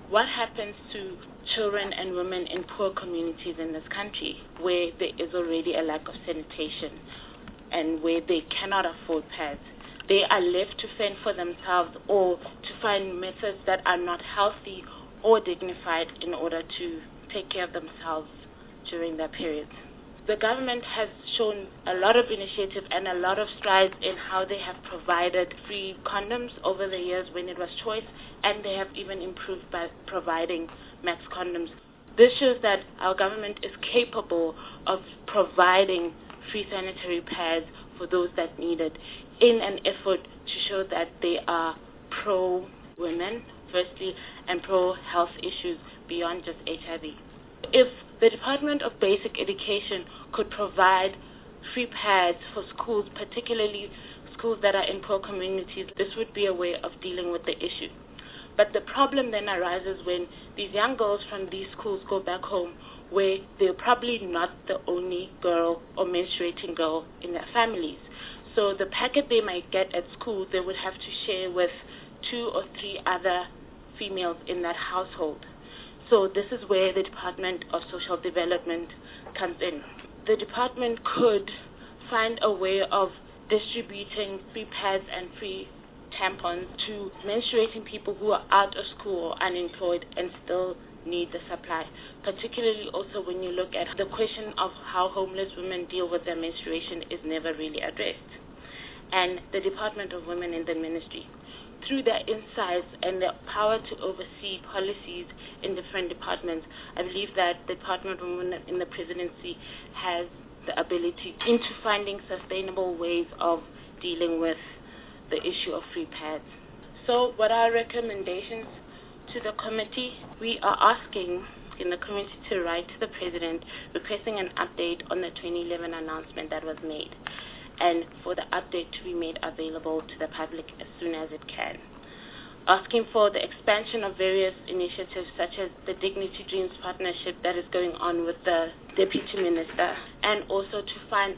what happens to children and women in poor communities in this country where there is already a lack of sanitation and where they cannot afford pads? They are left to fend for themselves or to find methods that are not healthy or dignified in order to take care of themselves during that period. The government has shown a lot of initiative and a lot of strides in how they have provided free condoms over the years when it was choice, and they have even improved by providing max condoms. This shows that our government is capable of providing free sanitary pads for those that need it in an effort to show that they are pro-women, firstly, and pro-health issues beyond just HIV. If the Department of Basic Education could provide free pads for schools, particularly schools that are in poor communities, this would be a way of dealing with the issue. But the problem then arises when these young girls from these schools go back home where they're probably not the only girl or menstruating girl in their families. So the packet they might get at school, they would have to share with 2 or 3 other females in that household. So this is where the Department of Social Development comes in. The department could find a way of distributing free pads and free tampons to menstruating people who are out of school or unemployed and still need the supply, particularly also when you look at the question of how homeless women deal with their menstruation is never really addressed. And the Department of Women in the Ministry, through their insights and their power to oversee policies in different departments, I believe that the Department of Women in the Presidency has the ability into finding sustainable ways of dealing with the issue of free pads. So what are our recommendations to the committee? We are asking in the committee to write to the President requesting an update on the 2011 announcement that was made, and for the update to be made available to the public as soon as it can. Asking for the expansion of various initiatives such as the Dignity Dreams partnership that is going on with the Deputy Minister, and also to find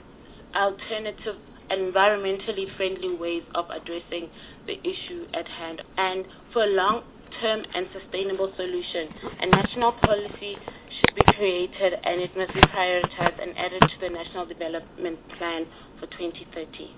alternative environmentally friendly ways of addressing the issue at hand. And for a long-term and sustainable solution, a national policy should be created and it must be prioritized and added to the National Development Plan for 2030.